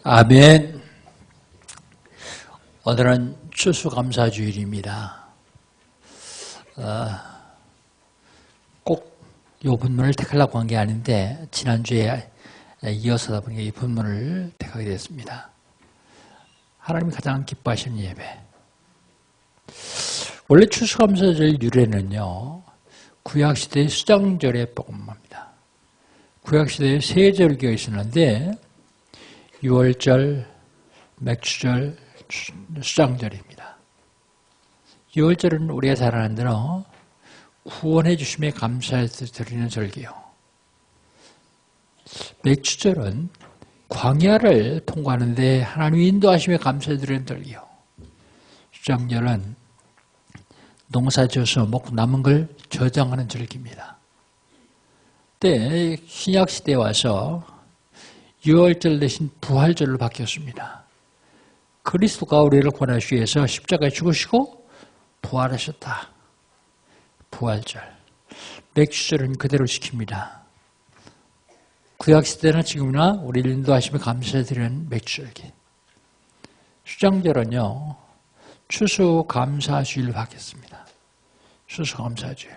아멘. 오늘은 추수감사주일입니다. 꼭 이 본문을 택하려고 한 게 아닌데 지난주에 이어서다 보니까 이 본문을 택하게 됐습니다. 하나님이 가장 기뻐하시는 예배. 원래 추수감사절 유래는요, 구약시대의 수장절의 복음입니다. 구약시대에 세 절기가 있었는데 6월절, 맥추절, 수장절입니다. 6월절은 우리가 잘 아는 대로 구원해 주심에 감사해서 드리는 절기요. 맥추절은 광야를 통과하는데 하나님의 인도하심에 감사해 드리는 절기요. 수장절은 농사 지어서 먹고 남은 걸 저장하는 절기입니다. 그때 신약시대에 와서 6월절 대신 부활절로 바뀌었습니다. 그리스도가 우리를 구원하시기 위해서 십자가에 죽으시고 부활하셨다. 부활절. 맥주절은 그대로 지킵니다. 구약시대나 지금이나 우리를 인도하시며 감사드리는 맥주절기. 수장절은요, 추수감사주일로 바뀌었습니다. 추수감사주일.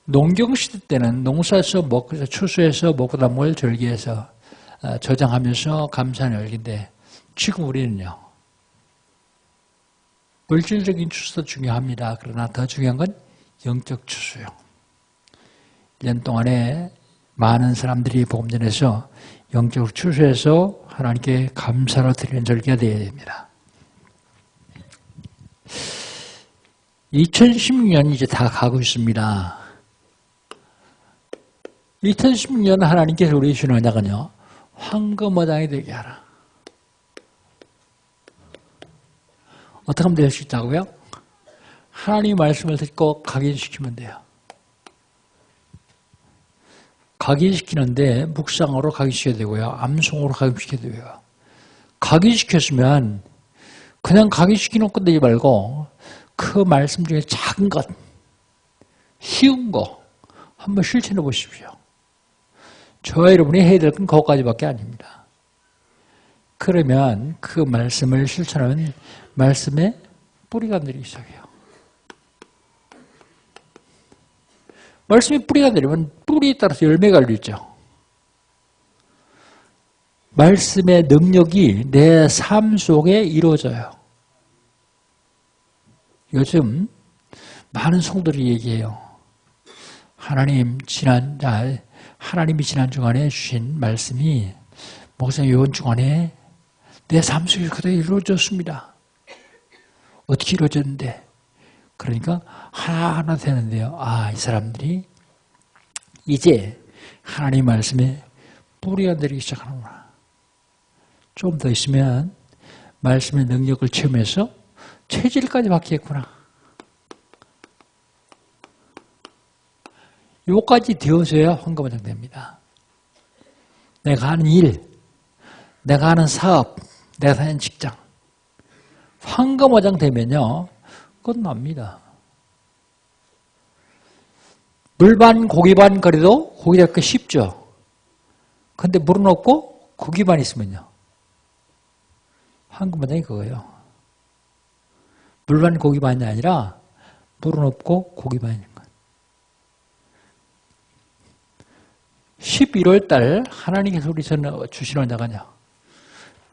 농경시대 때는 농사에서 먹고, 추수해서 먹고 남은 걸 절기해서 저장하면서 감사하는 절기인데, 지금 우리는요, 물질적인 추수도 중요합니다. 그러나 더 중요한 건 영적 추수요. 1년 동안에 많은 사람들이 복음 전해서 영적 추수해서 하나님께 감사로 드리는 절기가 되어야 됩니다. 2016년이 이제 다 가고 있습니다. 2016년 하나님께서 우리 주신 언약은요, 황금어장이 되게 하라. 어떻게 하면 될 수 있다고요? 하나님의 말씀을 듣고 각인시키면 돼요. 각인시키는데 묵상으로 각인시켜야 되고요. 암송으로 각인시켜야 되고요. 각인시켰으면 그냥 각인시키는 것 되지 말고 그 말씀 중에 작은 것, 쉬운 거 한번 실천해 보십시오. 저와 여러분이 해야 될 건 그것까지밖에 아닙니다. 그러면 그 말씀을 실천하면 말씀에 뿌리가 내리기 시작해요. 말씀에 뿌리가 내리면 뿌리에 따라서 열매가 열리죠. 말씀의 능력이 내 삶 속에 이루어져요. 요즘 많은 성도들이 얘기해요. 하나님이 지난 주간에 주신 말씀이 목사님 이번 주간에 내 삶 속에 그대로 이루어졌습니다. 어떻게 이루어졌는데? 그러니까 하나하나 되는데요. 이 사람들이 이제 하나님 말씀에 뿌리가 내리기 시작하는구나. 좀 더 있으면 말씀의 능력을 체험해서 체질까지 바뀌겠구나. 요까지 되어서야 황금어장 됩니다. 내가 하는 일, 내가 하는 사업, 내가 하는 직장. 황금어장 되면요, 끝납니다. 물반 고기반 거리도 고기 잡기 쉽죠. 근데 물은 없고 고기만 있으면요, 황금어장이 그거예요. 물반 고기반이 아니라 물은 없고 고기만 있는 것. 11월 달 하나님께서 우리 주시는 언약은요,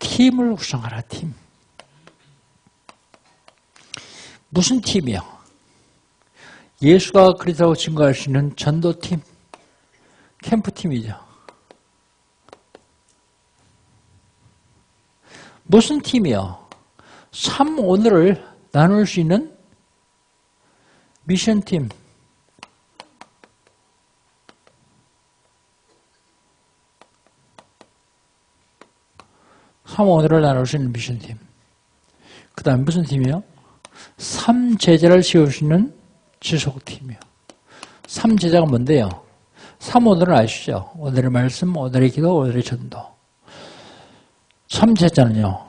팀을 구성하라. 팀. 무슨 팀이요? 예수가 그리스도라고 증거할 수 있는 전도팀, 캠프팀이죠. 무슨 팀이요? 삶 오늘을 나눌 수 있는 미션팀. 삶 오늘을 나눌 수 있는 미션팀. 그 다음에 무슨 팀이요? 3제자를 세우시는 지속팀이요. 3제자가 뭔데요? 3오늘은 아시죠? 오늘의 말씀, 오늘의 기도, 오늘의 전도. 3제자는요.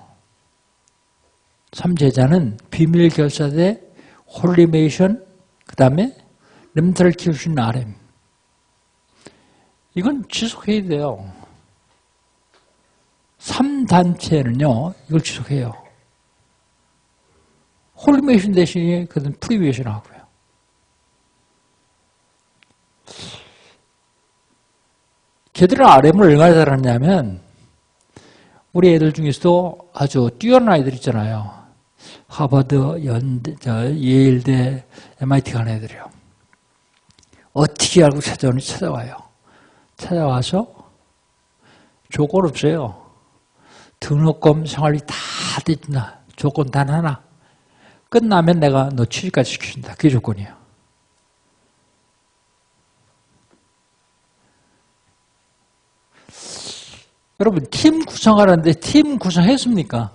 3제자는 비밀결사대, 홀리메이션, 그 다음에 렘트를 키우시는 RM. 이건 지속해야 돼요. 3단체는요, 이걸 지속해요. 홀리메이션 대신에 그는 프리메이션 하고요. 걔들은 RM을 얼마나 잘하냐면, 우리 애들 중에서도 아주 뛰어난 아이들 있잖아요. 하버드, 연대, 예일대, MIT 간 애들이요. 어떻게 알고 찾아오는지 찾아와요. 찾아와서 조건 없어요. 등록금, 생활비 다 됐나. 조건 단 하나. 끝나면 내가 너 취직까지 시켜준다. 그게 조건이에요. 여러분, 팀 구성하는데 팀 구성했습니까?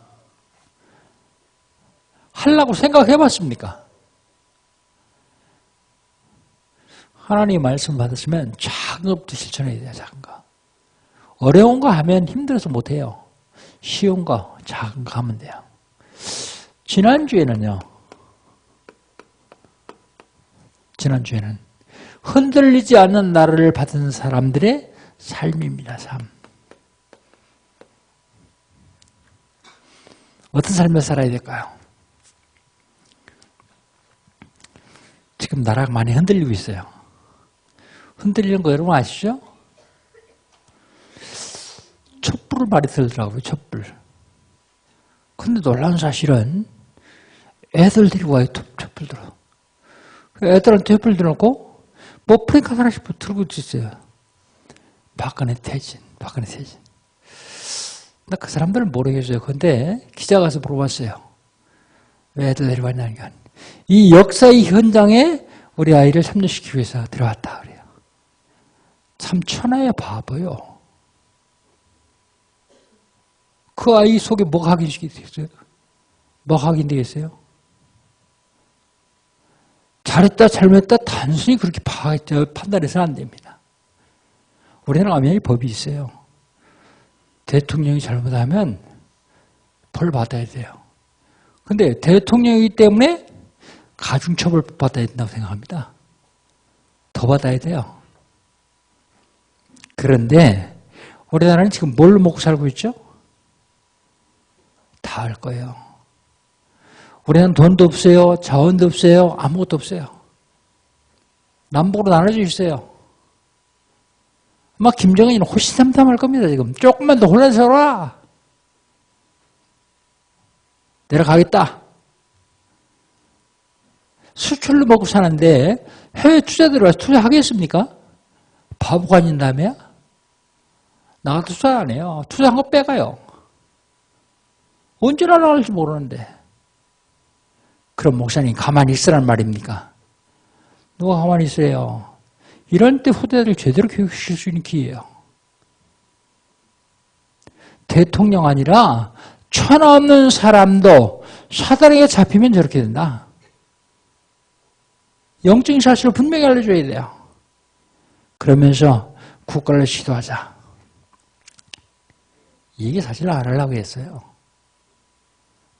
하려고 생각해봤습니까? 하나님 말씀 받으시면 작은 것부터 실천해야 돼요. 작은 거. 어려운 거 하면 힘들어서 못해요. 쉬운 거, 작은 거 하면 돼요. 지난주에는 흔들리지 않는 나라를 받은 사람들의 삶입니다. 삶. 어떤 삶을 살아야 될까요? 지금 나라가 많이 흔들리고 있어요. 흔들리는 거 여러분 아시죠? 촛불을 많이 들더라고요. 촛불. 근데 놀라운 사실은 애들 데리고 와요. 촛불 들어. 애들한테 촛불 들어놓고 뭐 프랭카 하나씩 들고 있어요. 박근혜 퇴진. 나 그 사람들은 모르겠어요. 근데 기자 가서 물어봤어요. 왜 애들 데려왔냐니까. 이 역사의 현장에 우리 아이를 참여시키기 위해서 들어왔다 그래요. 참 천하의 바보요. 그 아이 속에 뭐가 확인되겠어요? 뭐가 확인되겠어요? 잘했다 잘못했다 단순히 그렇게 판단해서는 안 됩니다. 우리나라에 법이 있어요. 대통령이 잘못하면 벌 받아야 돼요. 근데 대통령이기 때문에 가중처벌 받아야 된다고 생각합니다. 더 받아야 돼요. 그런데 우리나라는 지금 뭘 먹고 살고 있죠? 다 할 거예요. 우리는 돈도 없어요. 자원도 없어요. 아무것도 없어요. 남북으로 나눠져 있어요. 막 김정은이는 호시탐탐할 겁니다. 지금 조금만 더 혼란스러워라. 내려가겠다. 수출로 먹고 사는데 해외 투자들 와서 투자하겠습니까? 바보가 아닌 다음에 나가 투자 안 해요. 투자한 거 빼가요. 언제 날아갈지 모르는데. 그럼 목사님 가만히 있으란 말입니까? 누가 가만히 있어요? 이런 때 후대들 제대로 교육시킬 수 있는 기회예요. 대통령 아니라 천하 없는 사람도 사단에게 잡히면 저렇게 된다. 영적인 사실을 분명히 알려줘야 돼요. 그러면서 국가를 시도하자. 이게 사실 안 하려고 했어요.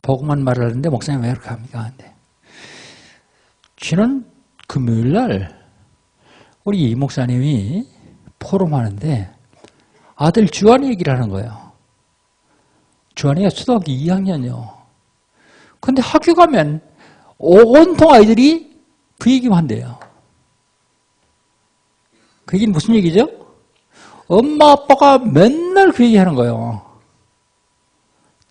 복음만 말하는데 목사님 왜 그렇게 합니까? 근데 지난 금요일 날 우리 이 목사님이 포럼하는데 아들 주한이 얘기를 하는 거예요. 주한이가 초등학교 2학년이요. 근데 학교 가면 온통 아이들이 그 얘기만 한대요. 그 얘기는 무슨 얘기죠? 엄마 아빠가 맨날 그 얘기하는 거예요.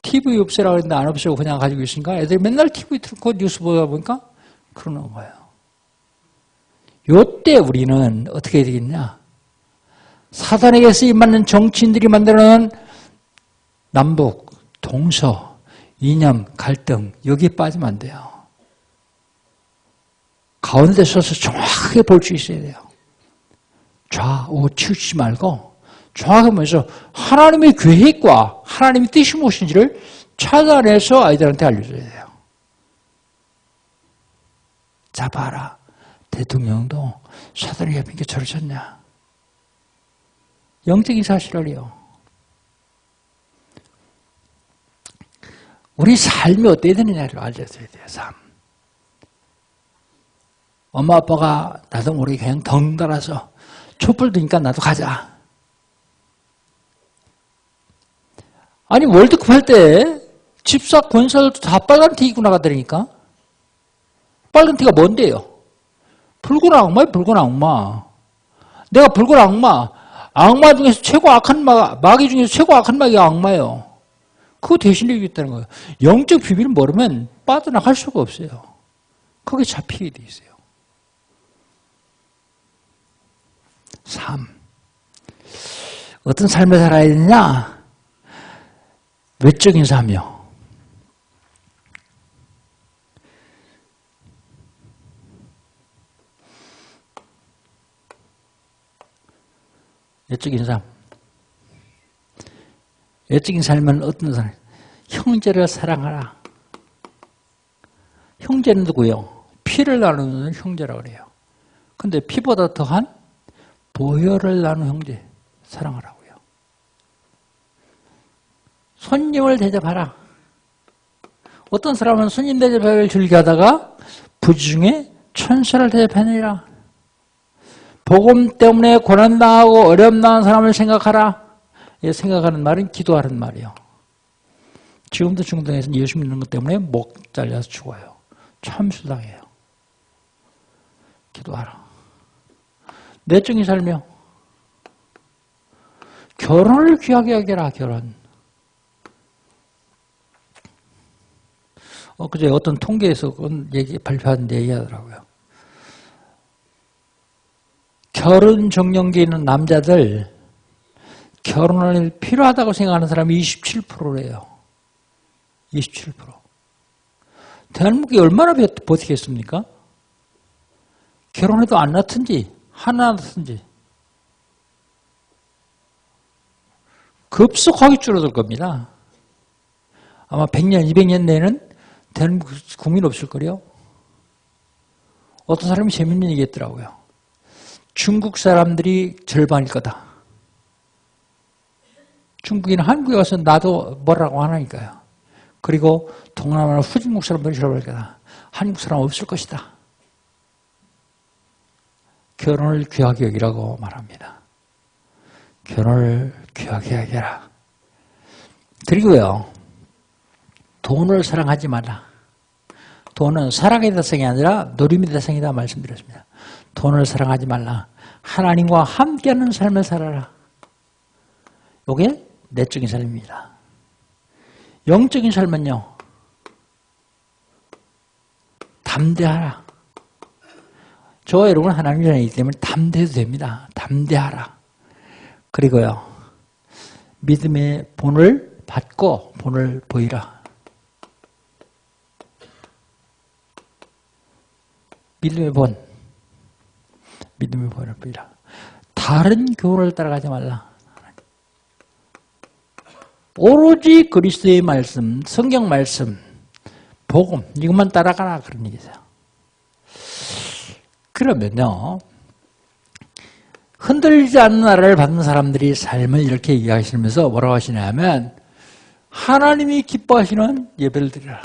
TV 없애라고 했는데 안 없애고 그냥 가지고 있으니까 애들이 맨날 TV 틀고 뉴스 보다 보니까 그러는 거예요. 요때 우리는 어떻게 해야 되겠냐? 사단에게 쓰임받는 정치인들이 만들어놓은 남북, 동서, 이념, 갈등 여기에 빠지면 안 돼요. 가운데 서서 정확하게 볼 수 있어야 돼요. 좌우 치우치지 말고 정확하게 보면서 하나님의 계획과 하나님의 뜻이 무엇인지를 찾아내서 아이들한테 알려줘야 돼요. 자 봐라. 대통령도 사단이 잡힌 게 저를 쳤냐. 영적인 사실이요. 우리 삶이 어떻게 되느냐를 알려줘야 돼요. 삶. 엄마 아빠가 나도 모르게 그냥 덩달아서 촛불 드니까 나도 가자. 아니 월드컵 할 때 집사 권사들도 다 빨간 티 입고 나가더라니까. 빨간 티가 뭔데요? 붉은 악마예요. 붉은 악마. 내가 붉은 악마. 악마 중에서 최고 악한 마귀 중에서 최고 악한 마귀가 악마예요. 그거 대신해 주겠다는 거예요. 영적 비밀을 모르면 빠져나갈 수가 없어요. 거기에 잡히게 돼 있어요. 3. 어떤 삶을 살아야 되냐? 외적인 삶이요. 외적인 삶. 외적인 삶은 어떤 삶? 형제를 사랑하라. 형제는 누구요? 피를 나누는 형제라고 그래요. 근데 피보다 더한 보혈을 나누는 형제 사랑하라고요. 손님을 대접하라. 어떤 사람은 손님 대접을 즐겨하다가 부중에 천사를 대접하느니라. 복음 때문에 고난당하고 어려움당한 사람을 생각하라. 생각하는 말은 기도하는 말이에요. 지금도 중동에서는 예수 믿는 것 때문에 목 잘려서 죽어요. 참수당해요. 기도하라. 내적인 삶이요. 결혼을 귀하게 여겨라. 결혼. 그제 어떤 통계에서 그런 발표한 얘기하더라고요. 결혼 정년기에 있는 남자들 결혼을 필요하다고 생각하는 사람이 27%래요. 27%. 대한민국이 얼마나 버티겠습니까? 결혼해도 안 낳든지 하나 낳든지 급속하게 줄어들 겁니다. 아마 100년, 200년 내에는 대한민국 국민 없을 거래요. 어떤 사람이 재밌는 얘기 했더라고요. 중국 사람들이 절반일 거다. 중국인은 한국에 와서 나도 뭐라고 하나니까요. 그리고 동남아나 후진국 사람들이 절반일 거다. 한국 사람 없을 것이다. 결혼을 귀하게 여기라고 말합니다. 결혼을 귀하게 여겨라. 그리고요. 돈을 사랑하지 말라. 돈은 사랑의 대상이 아니라 노림의 대상이다 말씀드렸습니다. 돈을 사랑하지 말라. 하나님과 함께하는 삶을 살아라. 이게 내적인 삶입니다. 영적인 삶은요. 담대하라. 저와 여러분은 하나님 자녀이기 때문에 담대해도 됩니다. 담대하라. 그리고요. 믿음의 본을 받고 본을 보이라. 믿음의 본. 믿음의 본을 보이라. 다른 교훈을 따라가지 말라. 오로지 그리스도의 말씀, 성경 말씀, 복음 이것만 따라가라 그런 얘기죠. 그러면요. 흔들리지 않는 나라를 받는 사람들이 삶을 이렇게 이야기하시면서 뭐라고 하시냐면 하나님이 기뻐하시는 예배를 드리라.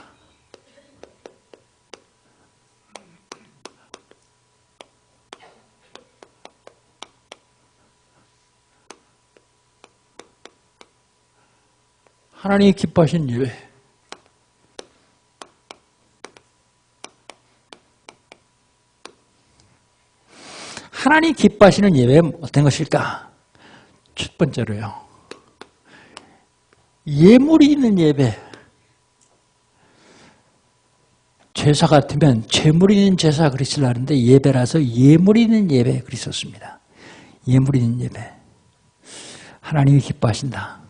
하나님이 기뻐하시는 예배. 하나님이 기뻐하시는 예배는 어떤 것일까? 첫 번째로요. 예물이 있는 예배. 제사 같으면 재물이 있는 제사 그리스를 하는데 예배라서 예물이 있는 예배 그리스었습니다. 예물이 있는 예배. 하나님이 기뻐하신다.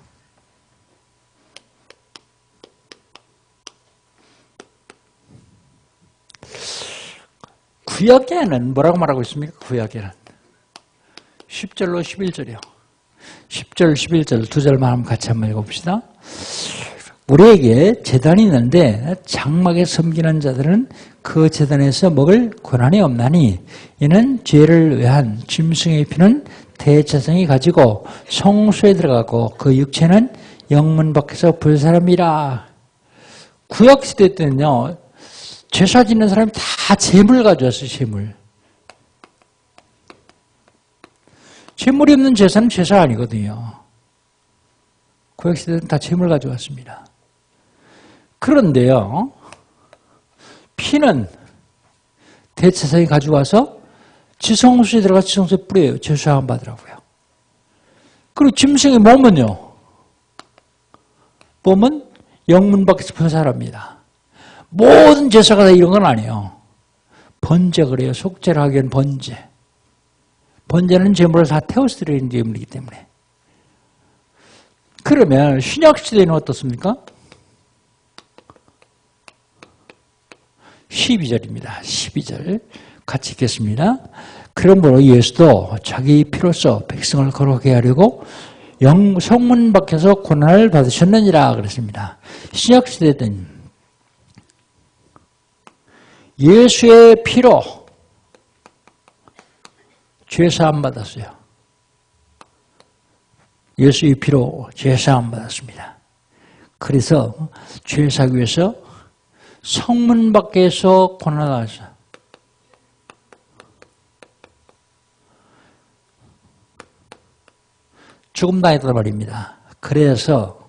구약에는 뭐라고 말하고 있습니까? 구약에는 10절로 11절이요. 10절, 11절 두 절만 한번 같이 한번 읽어봅시다. 우리에게 제단이 있는데 장막에 섬기는 자들은 그 제단에서 먹을 권한이 없나니 이는 죄를 위한 짐승의 피는 대제사장이 가지고 성소에 들어가고 그 육체는 영문 밖에서 불사람이라. 구약 시대 때는요. 제사 지는 사람이 다 재물 가져왔어요. 재물. 재물이 없는 제사는 제사 아니거든요. 구약시대는 다 재물 가져왔습니다. 그런데요, 피는 대제사장이 가져와서 지성소에 들어가 지성소에 뿌려요. 제수함 받으라고요. 그리고 짐승의 몸은요, 몸은 영문 밖에서 분사합니다. 모든 제사가 다 이런 건 아니에요. 번제 그래요. 속죄를 하기 위한 번제. 번제는 제물을 다 태워서 드리는 제물이기 때문에. 그러면 신약시대에는 어떻습니까? 12절입니다. 12절 같이 읽겠습니다. 그러므로 예수도 자기 피로써 백성을 거룩하게 하려고 성문 밖에서 고난을 받으셨느니라 그랬습니다. 신약시대 때는 예수의 피로 죄사함 받았어요. 예수의 피로 죄사함 받았습니다. 그래서 죄사하기 위해서 성문 밖에서 고난을 받았어요. 죽음 당했단 말입니다. 그래서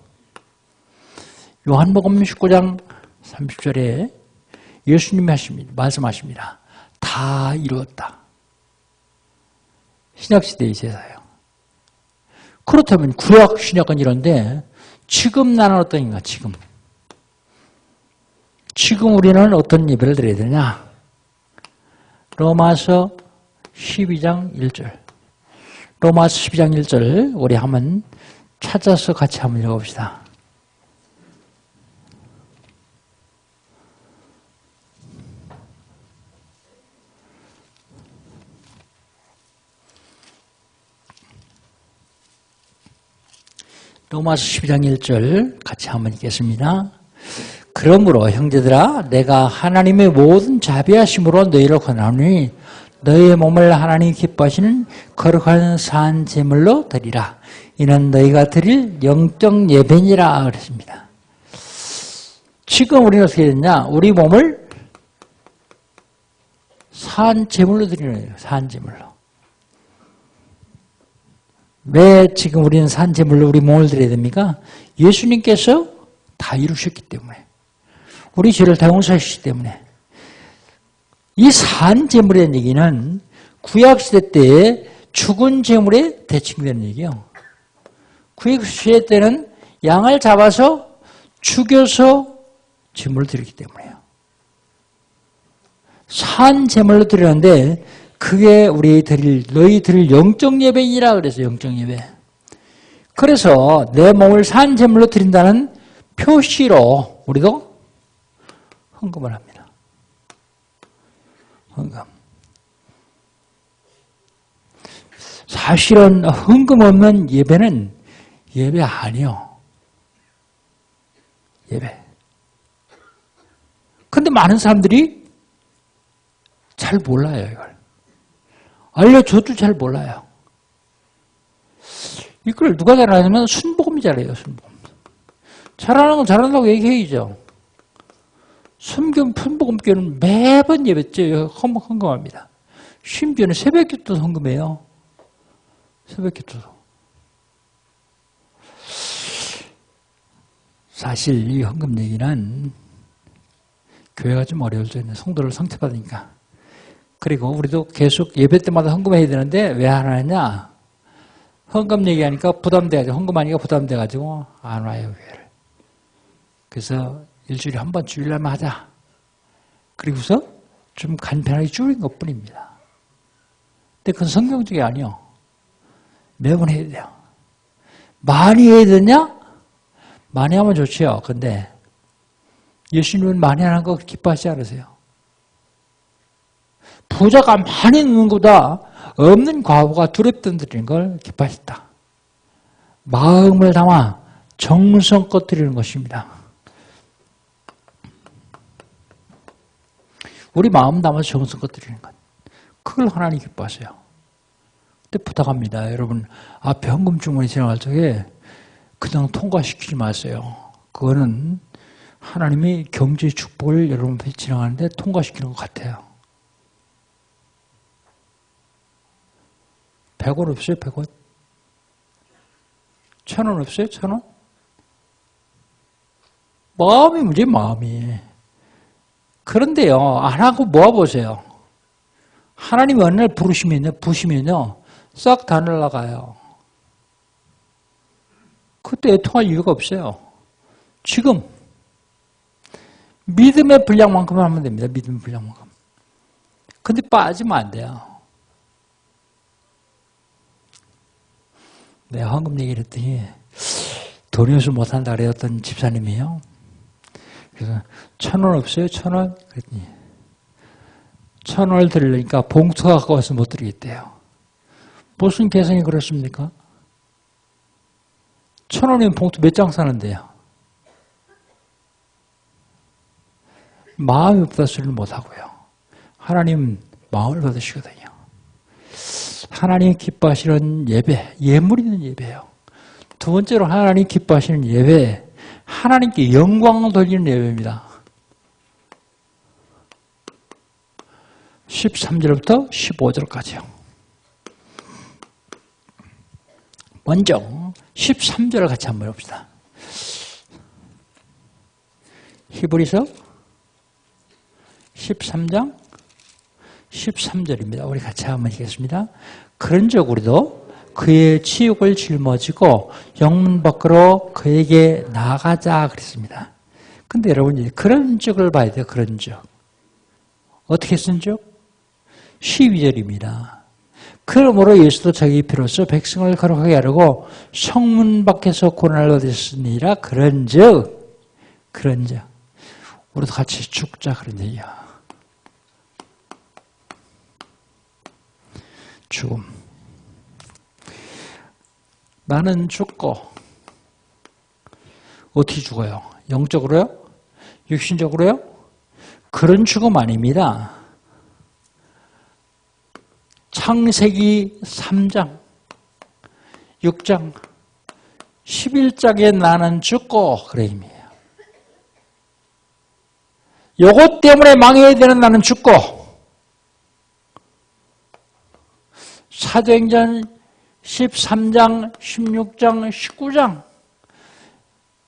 요한복음 19장 30절에 예수님이 말씀하십니다. 다 이루었다. 신약시대의 제사예요. 그렇다면 구약, 신약은 이런데 지금 나는 어떤가? 지금 우리는 어떤 예배를 드려야 되냐? 로마서 12장 1절. 로마서 12장 1절 우리 한번 찾아서 같이 한번 읽어봅시다. 로마서 12장 1절 같이 한번 읽겠습니다. 그러므로 형제들아 내가 하나님의 모든 자비하심으로 너희를 권하노니 너희의 몸을 하나님이 기뻐하시는 거룩한 산 제물로 드리라. 이는 너희가 드릴 영적 예배니라 그랬습니다. 지금 우리는 어떻게 됐냐? 우리 몸을 산 제물로 드리는 거예요. 산 제물로. 왜 지금 우리는 산 제물로 우리 몸을 드려야 됩니까? 예수님께서 다 이루셨기 때문에. 우리 죄를 다 용서하셨기 때문에. 이 산 제물이라는 얘기는 구약시대 때의 죽은 제물에 대칭되는 얘기예요. 구약시대 때는 양을 잡아서 죽여서 제물을 드리기 때문에요. 산 제물로 드리는데 그게 너희 드릴 영적 예배이라 그래서 영적 예배. 그래서 내 몸을 산 제물로 드린다는 표시로 우리도 헌금을 합니다. 헌금. 사실은 헌금 없는 예배는 예배 아니요. 예배. 근데 많은 사람들이 잘 몰라요, 이걸. 알려줘도 잘 몰라요. 이걸 누가 잘하냐면 순복음이 잘해요, 순복음. 잘하는 건 잘한다고 얘기해야죠. 순복음교는 매번 예배때 헌금합니다. 심지어는 새벽기도도 헌금해요. 새벽기도도. 사실 이 헌금 얘기는 교회가 좀 어려워져 있는 성도를 상처받으니까. 그리고 우리도 계속 예배 때마다 헌금해야 되는데 왜 안 하냐? 헌금 얘기하니까 부담돼가지고 헌금하니까 부담돼가지고 안 와요, 교회를. 그래서 일주일에 한 번 주일날만 하자. 그리고서 좀 간편하게 줄인 것뿐입니다. 근데 그건 성경적이 아니요. 매번 해야 돼요. 많이 해야 되냐? 많이 하면 좋지요. 근데 예수님은 많이 하는 거 기뻐하지 않으세요? 부자가 많이 있는 것보다 없는 과부가 두렵던 드리는 걸 기뻐하셨다. 마음을 담아 정성껏 드리는 것입니다. 우리 마음 담아서 정성껏 드리는 것. 그걸 하나님 기뻐하세요. 근데 부탁합니다. 여러분, 앞에 헌금 주머니 지나갈 적에 그냥 통과시키지 마세요. 그거는 하나님이 경제 축복을 여러분 앞에 지나가는데 통과시키는 것 같아요. 100원 없어요? 100원? 1000원 없어요? 1000원? 마음이 문제예요, 마음이. 그런데요, 안 하고 모아보세요. 하나님이 어느 날 부시면요, 싹 다 날아가요. 그때 애통할 이유가 없어요. 지금 믿음의 분량만큼만 하면 됩니다. 믿음의 분량만큼. 근데 빠지면 안 돼요. 내가 황금 얘기를 했더니 돈이 없어 못한다 그랬던 집사님이에요. 그래서 1,000원 없어요? 1,000원? 그랬더니 1,000원을 드리려니까 봉투가 갖고 와서 못 드리겠대요. 무슨 개성이 그렇습니까? 1,000원이면 봉투 몇 장 사는데요. 마음이 없다 소리를 못하고요. 하나님 마음을 받으시거든요. 하나님 기뻐하시는 예배, 예물 있는 예배예요. 두 번째로 하나님 기뻐하시는 예배, 하나님께 영광을 돌리는 예배입니다. 13절부터 15절까지요. 먼저 13절을 같이 한번 봅시다. 히브리서 13장 13절입니다. 우리 같이 한번 읽겠습니다. 그런즉 우리도 그의 치욕을 짊어지고 영문 밖으로 그에게 나가자 그랬습니다. 근데 여러분 그런즉을 봐야 돼요. 그런즉. 어떻게 쓴즉? 12절입니다. 그러므로 예수도 자기 피로써 백성을 거룩하게 하려고 성문 밖에서 고난을 얻으셨으니라. 그런즉 우리도 같이 죽자 그런 얘기야. 죽음. 나는 죽고 어떻게 죽어요? 영적으로요? 육신적으로요? 그런 죽음 아닙니다. 창세기 3장, 6장, 11장에 나는 죽고 그래 의미예요. 요것 때문에 망해야 되는 나는 죽고 사도행전 13장, 16장, 19장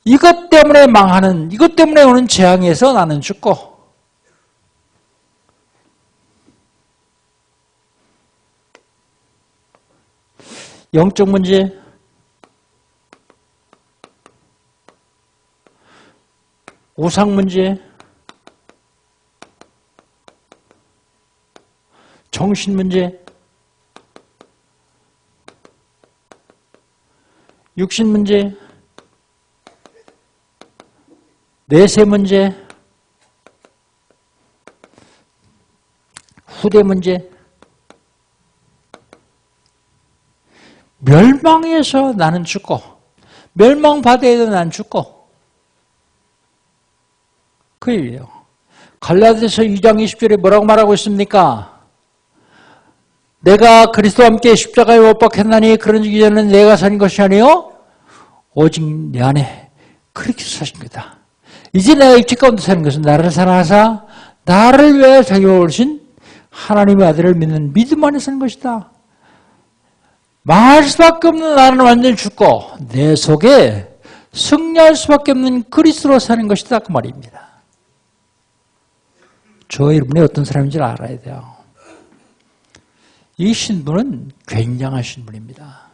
이것 때문에 망하는, 이것 때문에 오는 재앙에서 나는 죽고 영적 문제, 우상 문제, 정신 문제, 육신 문제, 내세 문제, 후대 문제, 멸망해서 나는 죽고 멸망받아야 해도 나는 죽고 그 얘기예요. 갈라디아서 2장 20절에 뭐라고 말하고 있습니까? 내가 그리스도와 함께 십자가에 못 박혔나니 그런즉 이제는 내가 사는 것이 아니요 오직 내 안에 그리스도 사신 거다. 이제 내가 입체 가운데 사는 것은 나를 사랑하사 나를 위하여 자기가 오신 하나님의 아들을 믿는 믿음 안에 사는 것이다. 망할 수밖에 없는 나는 완전히 죽고 내 속에 승리할 수밖에 없는 그리스도로 사는 것이다 그 말입니다. 저 여러분이 어떤 사람인지 알아야 돼요. 이 신분은 굉장한 신분입니다.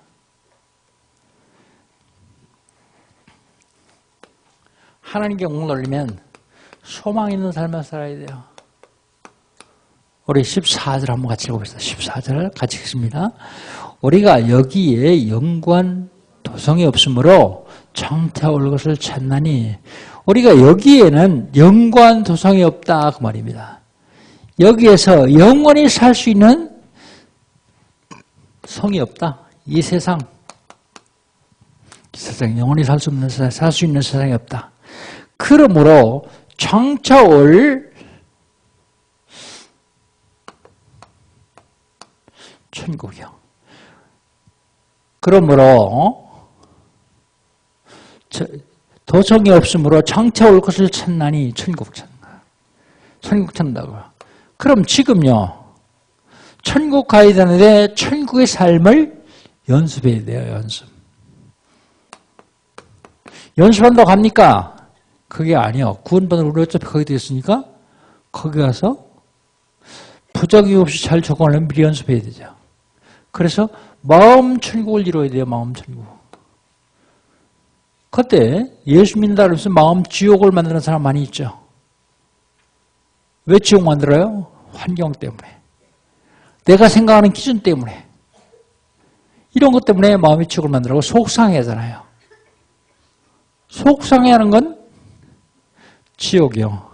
하나님께 영광 돌리면 소망 있는 삶을 살아야 돼요. 우리 14절 한번 같이 읽어봅시다. 14절 같이 읽습니다. 우리가 여기에 영관 도성이 없으므로 장태올 것을 찾나니 우리가 여기에는 영관 도성이 없다 그 말입니다. 여기에서 영원히 살 수 있는 성이 없다. 이 세상 영원히 살 수 없는 세상, 살 수 있는 세상이 없다. 그러므로 장차올 천국이요. 그러므로 도성이 없으므로 장차올 것을 찾나니 천국 찾는다고요. 그럼 지금요. 천국 가야 되는데 천국의 삶을 연습해야 돼요. 연습한다고 합니까? 그게 아니요. 구원받은 우리 어차피 거기 됐으니까 거기 가서 부작용 없이 잘 적응하려면 미리 연습해야 되죠. 그래서 마음 천국을 이루어야 돼요. 마음 천국. 그때 예수 믿는다 그러면서 마음 지옥을 만드는 사람 많이 있죠. 왜 지옥 만들어요? 환경 때문에. 내가 생각하는 기준 때문에. 이런 것 때문에 마음의 지옥을 만들고 속상해하잖아요. 속상해하는 건 지옥이요.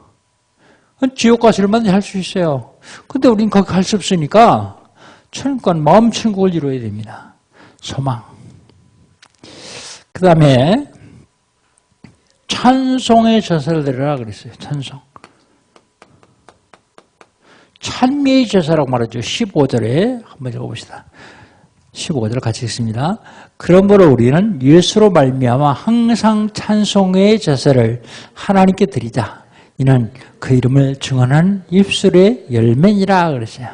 지옥 가서 얼마든지 할 수 있어요. 근데 우리는 거기 갈 수 없으니까 천국은 마음 천국을 이루어야 됩니다. 소망. 그 다음에 찬송의 제사를 드리라 그랬어요. 찬송. 찬미의 제사라고 말하죠. 15절에 한번 읽어봅시다. 15절 같이 읽습니다. 그러므로 우리는 예수로 말미암아 항상 찬송의 제사를 하나님께 드리자. 이는 그 이름을 증언한 입술의 열매니라 그랬어요.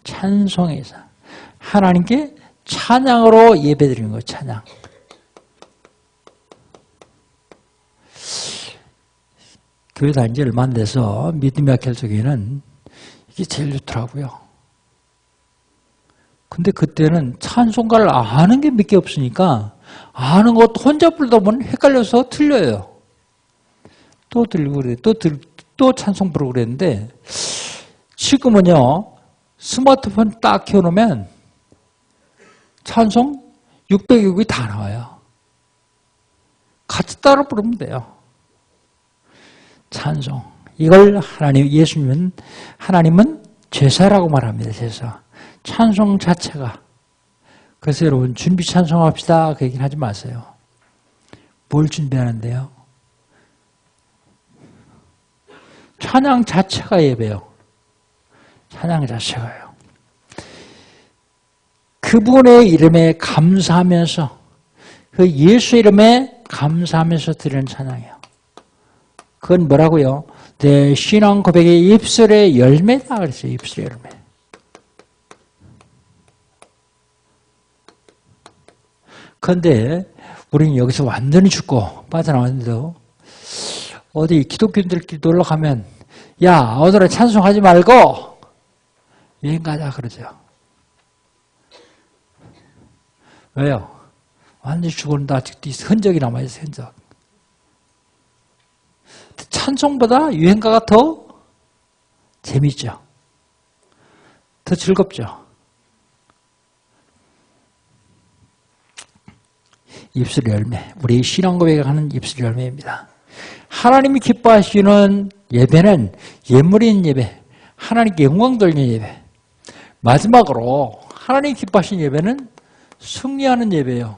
찬송의 제사. 하나님께 찬양으로 예배드리는 거예요. 찬양. 교회 다닌 지 얼마 안 돼서 믿음의 학교에는 이게 제일 좋더라고요. 근데 그때는 찬송가를 아는 게 몇 개 없으니까 아는 것도 혼자 부르다 보면 헷갈려서 틀려요. 또 들고 그래, 또 찬송 부르고 그랬는데 지금은요 스마트폰 딱 켜놓으면 찬송 600여 곡이 다 나와요. 같이 따라 부르면 돼요. 찬송. 이걸 하나님은 제사라고 말합니다. 제사. 찬송 자체가. 그래서 여러분 준비 찬송합시다 그 얘기는 하지 마세요. 뭘 준비하는데요? 찬양 자체가 예배요. 찬양 자체가요. 그분의 이름에 감사하면서 그 예수 이름에 감사하면서 드리는 찬양이에요. 그건 뭐라고요? 내 신앙 고백의 입술의 열매다 그랬어요. 입술의 열매. 그런데 우리는 여기서 완전히 죽고 빠져나왔는데도 어디 기독교인들끼리 놀러 가면 야 오늘은 찬송하지 말고 여행 가자 그러죠. 왜요? 완전히 죽었는데 아직도 흔적이 남아있어요. 흔적. 찬송보다 유행가가 더 재밌죠. 더 즐겁죠. 입술 열매. 우리 신앙 고백하는 입술 열매입니다. 하나님이 기뻐하시는 예배는 예물인 예배, 하나님께 영광 돌리는 예배. 마지막으로 하나님이 기뻐하시는 예배는 승리하는 예배예요.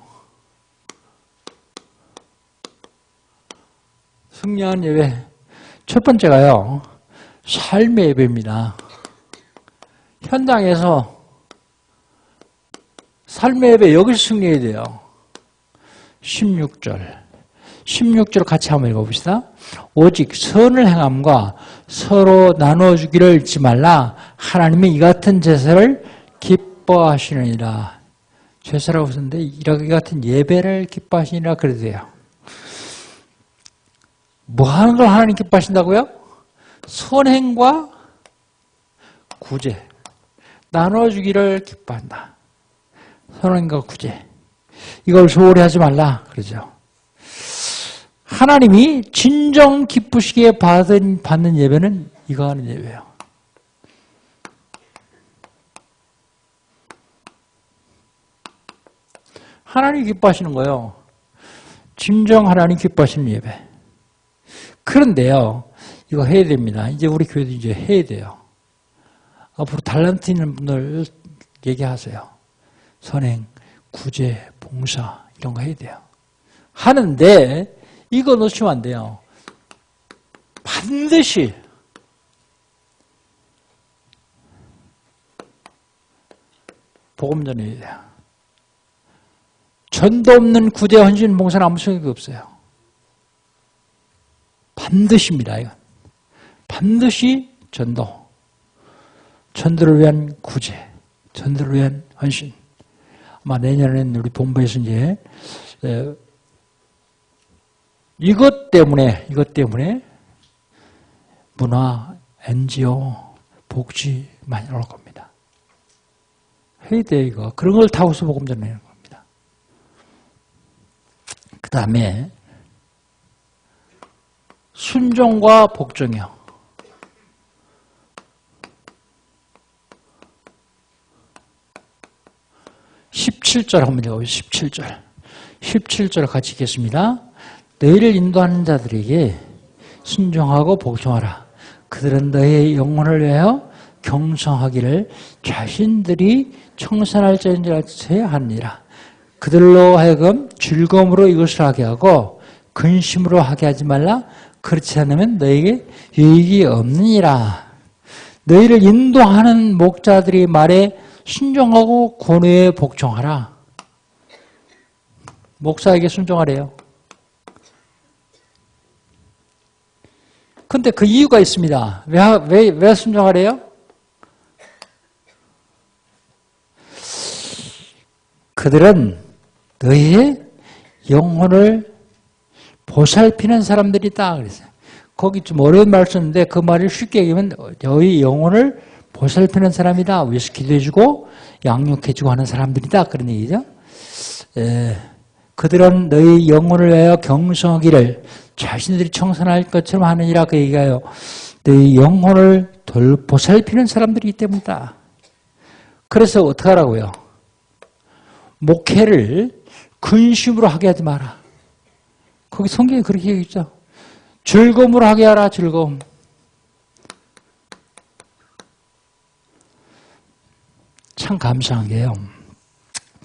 승리하는 예배. 첫 번째가요, 삶의 예배입니다. 현장에서 삶의 예배 여기서 승리해야 돼요. 16절 같이 한번 읽어봅시다. 오직 선을 행함과 서로 나눠주기를 잊지 말라. 하나님이 이 같은 제사를 기뻐하시느니라. 제사라고 썼는데 이 같은 예배를 기뻐하시니라 그래도 돼요. 뭐 하는 걸 하나님 기뻐하신다고요? 선행과 구제. 나눠주기를 기뻐한다. 선행과 구제. 이걸 소홀히 하지 말라. 그러죠. 하나님이 진정 기쁘시게 받는 예배는 이거 하는 예배예요. 하나님 기뻐하시는 거예요. 진정 하나님 기뻐하시는 예배. 그런데요, 이거 해야 됩니다. 이제 우리 교회도 이제 해야 돼요. 앞으로 달란트 있는 분들 얘기하세요. 선행, 구제, 봉사 이런 거 해야 돼요. 하는데 이거 놓치면 안 돼요. 반드시 복음 전해야 돼요. 전도 없는 구제, 헌신, 봉사는 아무 소용이 없어요. 반드시입니다. 이건. 반드시 전도. 전도를 위한 구제, 전도를 위한 헌신. 아마 내년에는 우리 본부에서 이제 이것 때문에 문화, NGO, 복지 많이 나올 겁니다. 해야 돼, 이거. 그런 걸 타고서 복음 전하는 겁니다. 그 다음에 순종과 복종이요. 17절 한번 읽어보세요. 17절. 17절 같이 읽겠습니다. 너희를 인도하는 자들에게 순종하고 복종하라. 그들은 너희의 영혼을 위하여 경성하기를 자신들이 청산할 자인 줄 알아야 하니라. 그들로 하여금 즐거움으로 이것을 하게 하고 근심으로 하게 하지 말라. 그렇지 않으면 너희에게 유익이 없느니라. 너희를 인도하는 목자들이 말에 순종하고 권위에 복종하라. 목사에게 순종하래요. 근데 그 이유가 있습니다. 왜 순종하래요? 그들은 너희의 영혼을 보살피는 사람들이다. 그랬어요. 거기 좀 어려운 말 썼는데 그 말을 쉽게 얘기하면 너희 영혼을 보살피는 사람이다. 위해서 기도해주고 양육해주고 하는 사람들이다. 그런 얘기죠. 그들은 너희 영혼을 위하여 경성하기를 자신들이 청산할 것처럼 하느니라. 그 얘기가요. 너희 영혼을 보살피는 사람들이기 때문이다. 그래서 어떻게 하라고요? 목회를 근심으로 하게 하지 마라. 거기 성경에 그렇게 얘기했죠. 즐거움으로 하게 하라. 즐거움. 참 감사한 게요.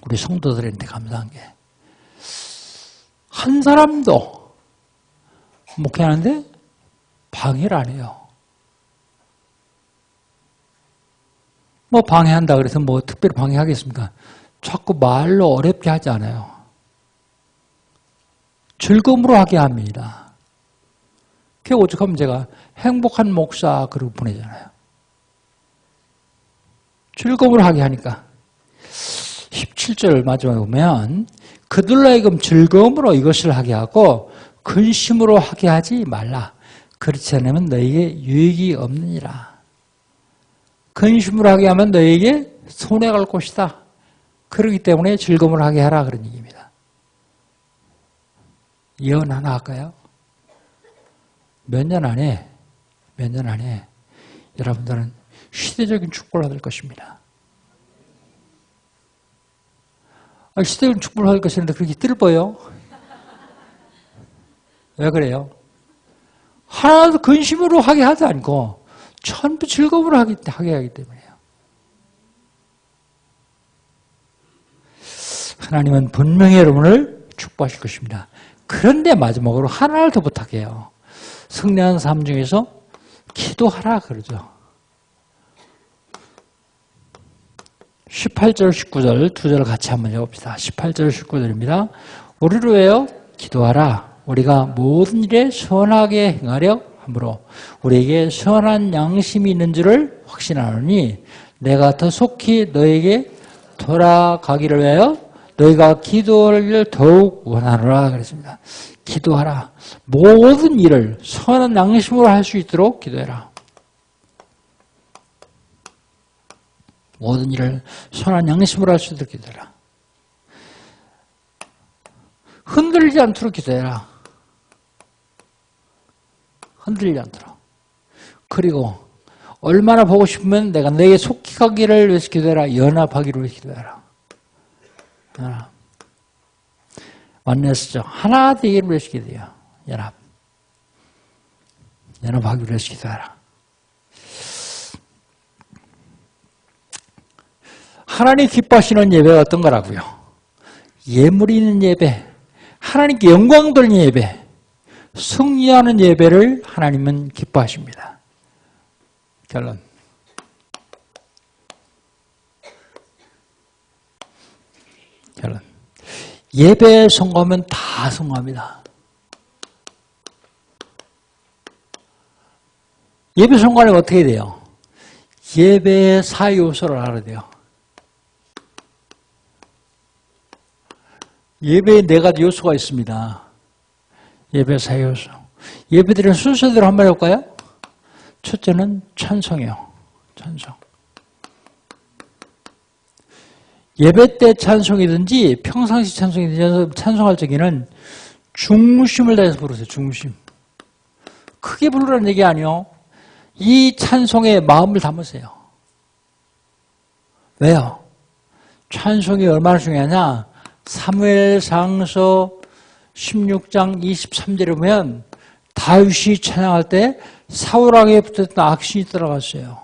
우리 성도들한테 감사한 게 한 사람도 목회하는데 방해를 안 해요. 뭐 방해한다 그래서 뭐 특별히 방해하겠습니까? 자꾸 말로 어렵게 하지 않아요. 즐거움으로 하게 합니다. 그게 오죽하면 제가 행복한 목사 그러고 보내잖아요. 즐거움으로 하게 하니까. 17절 마지막에 보면 그들로 하여금 즐거움으로 이것을 하게 하고 근심으로 하게 하지 말라. 그렇지 않으면 너에게 유익이 없느니라. 근심으로 하게 하면 너에게 손해갈 것이다. 그렇기 때문에 즐거움으로 하게 하라 그런 얘기입니다. 예언 하나 할까요? 몇 년 안에 여러분들은 시대적인 축복을 받을 것입니다. 시대적인 축복을 받을 것인데 그렇게 뜰보여? 왜 그래요? 하나도 근심으로 하게 하지 않고 전부 즐거움으로 하게 하기 때문이에요. 하나님은 분명히 여러분을 축복하실 것입니다. 그런데 마지막으로 하나를 더 부탁해요. 승리한 삶 중에서 기도하라 그러죠. 18절, 19절 두 절 같이 한번 읽어봅시다. 18절, 19절입니다. 우리를 위하여 기도하라. 우리가 모든 일에 선하게 행하려 함으로 우리에게 선한 양심이 있는 줄을 확신하노니 내가 더 속히 너에게 돌아가기를 위하여 너희가 기도를 더욱 원하노라 그랬습니다. 기도하라. 모든 일을 선한 양심으로 할 수 있도록 기도해라. 모든 일을 선한 양심으로 할 수 있도록 기도해라. 흔들리지 않도록 기도해라. 흔들리지 않도록. 그리고 얼마나 보고 싶으면 내가 너에게 속히 가기를 위해서 기도해라. 연합하기를 위해서 기도해라. 완내스죠. 하나 되기를 위해서 기도해요. 연합하기를 위해서 기도해라. 하나님 기뻐하시는 예배가 어떤 거라고요? 예물이 있는 예배, 하나님께 영광 돌리는 예배, 승리하는 예배를 하나님은 기뻐하십니다. 결론. 예배에 성공하면 다 성공합니다. 예배 성공하려면 어떻게 돼요? 예배의 4요소를 알아야 돼요. 예배에 4가지 요소가 있습니다. 예배 사요소. 예배드리는 순서대로 한번 해볼까요? 첫째는 찬송이요. 찬송. 예배 때 찬송이든지 평상시 찬송이든지 찬송할 적에는 중심을 다해서 부르세요. 중심. 크게 부르라는 얘기 아니요. 이 찬송에 마음을 담으세요. 왜요? 찬송이 얼마나 중요하냐? 사무엘상서 16장 23절에 보면 다윗이 찬양할 때 사울왕에 붙었던 악신이 따라갔어요.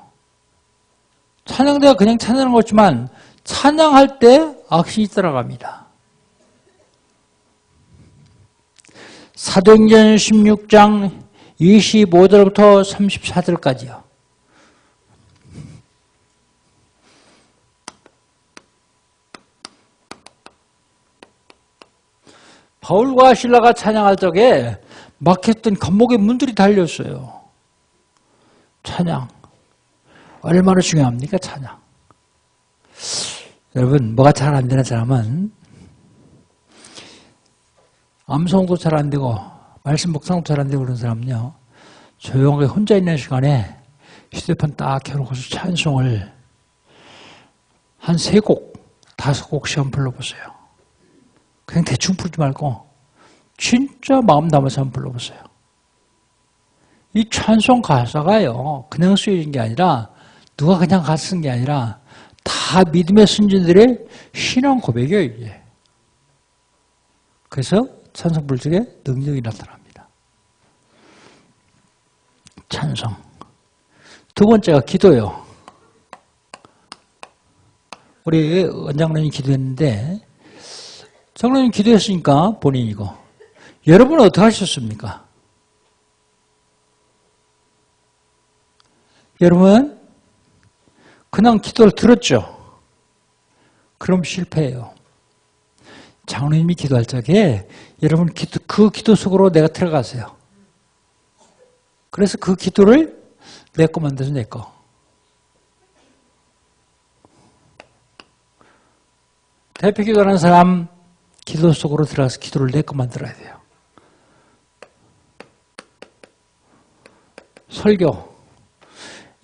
찬양대가 그냥 찬양하는 거지만 찬양할 때 악신이 따라갑니다. 사도행전 16장 25절부터 34절까지요. 바울과 실라가 찬양할 적에 막혔던 감옥의 문들이 달렸어요. 찬양. 얼마나 중요합니까? 찬양. 여러분, 뭐가 잘 안 되는 사람은 암송도 잘 안 되고 말씀 묵상도 잘 안 되고 그런 사람은요, 조용하게 혼자 있는 시간에 휴대폰 딱 켜놓고서 찬송을 한 3곡, 5곡씩 한번 불러보세요. 그냥 대충 풀지 말고 진짜 마음 담아서 한번 불러보세요. 이 찬송 가사가요, 그냥 쓰여진 게 아니라 누가 그냥 가사 쓴 게 아니라 다 믿음의 선진들의 신앙 고백이에요, 이게. 그래서 찬송 부를 적에 능력이 나타납니다. 찬송. 두 번째가 기도요. 우리 원장로님 기도했는데, 장로님 기도했으니까 본인이고, 여러분은 어떻게 하셨습니까? 여러분 그냥 기도를 들었죠? 그럼 실패해요. 장로님이 기도할 적에 여러분 그 기도 속으로 내가 들어가세요. 그래서 그 기도를 내 거 만들어서 내 거. 대표 기도하는 사람 기도 속으로 들어가서 기도를 내 거 만들어야 돼요. 설교.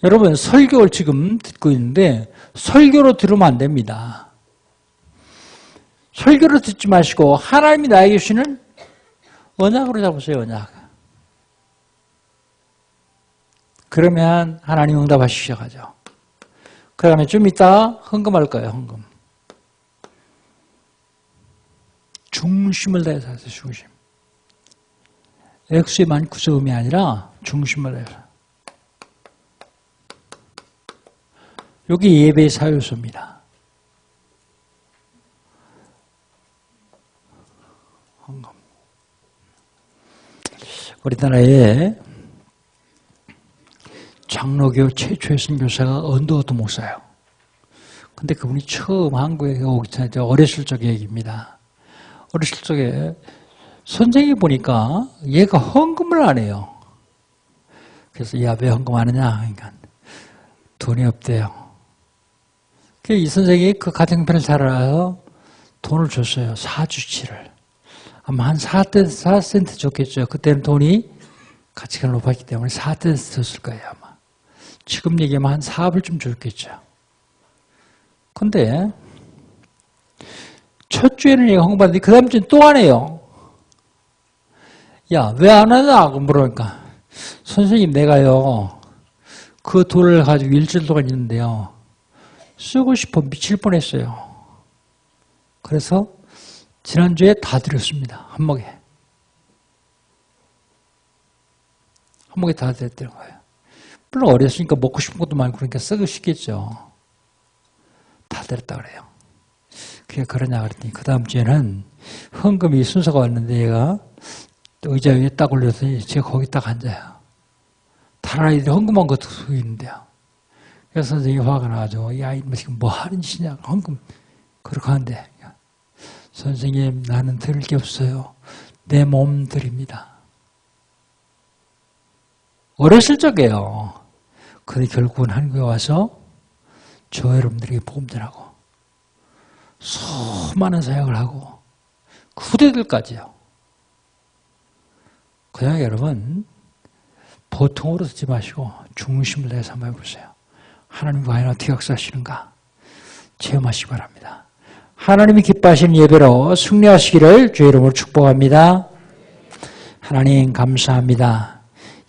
여러분 설교를 지금 듣고 있는데 설교로 들으면 안 됩니다. 설교로 듣지 마시고 하나님이 나에게 주시는 언약으로 잡으세요. 언약. 그러면 하나님 응답하시기 시작하죠. 그 다음에 좀 이따 헌금할 거예요. 헌금. 중심을 다해서 하세요. 중심. 액수에만 구성음이 아니라 중심을 다해서. 여기 예배의 사요소입니다. 헌금. 우리나라에 장로교 최초의 선교사가 언더우드 목사예요. 근데 그분이 처음 한국에 오기 전에 어렸을 적 얘기입니다. 어렸을 적에 선생님이 보니까 얘가 헌금을 안 해요. 그래서 야, 왜 헌금 안 하냐? 그러니까 돈이 없대요. 이 선생님이 그 가정편을 잘 알아서 돈을 줬어요. 사주치를. 아마 한 4센트 줬겠죠. 그때는 돈이 가치가 높았기 때문에 4센트 줬을 거예요. 아마. 지금 얘기하면 한 4불 좀 줬겠죠. 근데 첫 주에는 얘가 헌금받는데 그 다음 주엔 또 안 해요. 야, 왜 안 하냐? 물으니까 선생님 내가요 그 돈을 가지고 일주일 동안 있는데요 쓰고 싶어 미칠 뻔했어요. 그래서 지난주에 다 드렸습니다. 한목에 다 드렸다는 거예요. 물론 어렸으니까 먹고 싶은 것도 많고 그러니까 쓰고 싶겠죠. 다 드렸다 그래요. 그게 그러냐 그랬더니 그 다음 주에는 헌금이 순서가 왔는데 얘가 의자 위에 딱 올려서 제가 거기 딱 앉아요. 다른 아이들이 헌금한 것도 있는데요. 그래서 선생님이 화가 나가지고 이 아이 지금 뭐 하는 짓이냐 헌금 그렇게 하는데 선생님 나는 드릴 게 없어요. 내 몸 드립니다. 어렸을 적에요. 근데 결국은 한국에 와서 저 여러분들에게 복음 전하고 수많은 사역을 하고 후대들까지요. 그냥 여러분 보통으로 듣지 마시고 중심을 내서 한번 해보세요. 하나님 과연 어떻게 역사하시는가 체험하시기 바랍니다. 하나님이 기뻐하시는 예배로 승리하시기를 주의 이름으로 축복합니다. 하나님 감사합니다.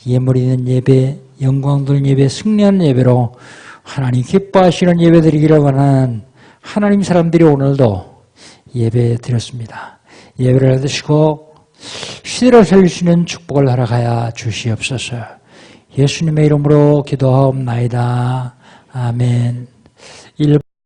예물 있는 예배, 영광 돌린 예배, 승리하는 예배로 하나님 기뻐하시는 예배 드리기를 원하는 하나님 사람들이 오늘도 예배 드렸습니다. 예배를 받으시고 시대를 살릴 수 있는 축복을 허락하여 주시옵소서. 예수님의 이름으로 기도하옵나이다. 아멘.